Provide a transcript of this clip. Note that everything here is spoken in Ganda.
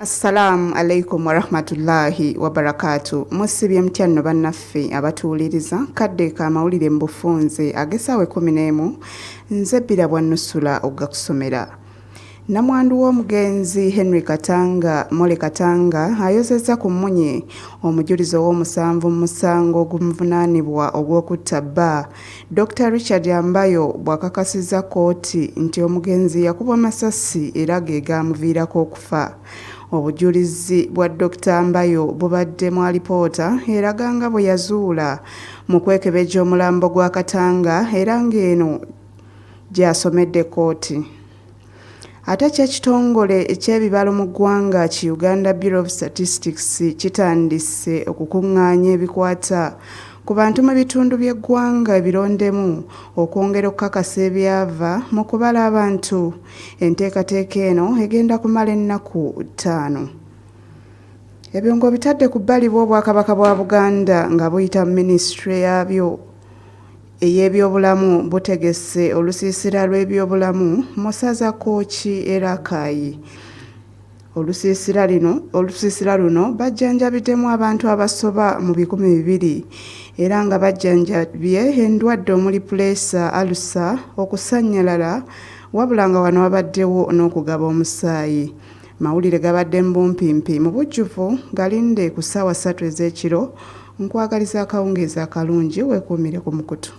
Assalamu alaikum wa rahmatullahi wa barakatuh. Musibye mtyanno bannaffe abatuuliriza kadde ka mawulire mu bufunze agesaawe 11 nze bbira bwa nusula okugakusomera. Namwandu w'omugenzi Henry Katanga Mole Katanga ayozezza ku mmunye omujulizo w'omusanvu mu musango ogumuvunaanibwa ogw'okutta bba Dr. Richard Ambayo bw'akakasizza kkooti nti omugenzi yakubwa amasasi era ge gaamuviirako okufa. Obujulizi bwa Dr. Ambayo bubadde mu alipoota eraga nga bwe yazuula mu kwekebejja omulambo gwa Katanga era ng'eno gy'asomedde kkooti. Ate ky'ekitongole eky'ebibalo mu ggwanga ki Uganda Bureau of Statistics kitandise okukuŋŋaanya ebikwata ku bantu mu bitundu by'eggwanga ebirondemu okwongera okukakasa ebyava mu kubala abantu. Enteekateeka eno egenda kumala ennaku 5. Ebyo ng'obitadde ku bbali bw'Obwakabaka bwa Buganda nga buyita minisitule yabyo ey'ebyobulamu butegese olusiisira lw'ebyobulamu mu ssaza Kkooki era Kayi. Olusiisira luno bajjanjabiddemu abantu abasoba mu 200 era nga bajjanjabye endwadde omuli puleesa, alusa, okusannyalala wabula nga wano wabaddewo n'okugaba omusaayi. Mawulire gabadde mbumpimpi mu bujjuvu galinde ku ssaawa 3 ez'ekiro. Nkwagaliza akawungeezi akalungi weekuumire ku mukutu.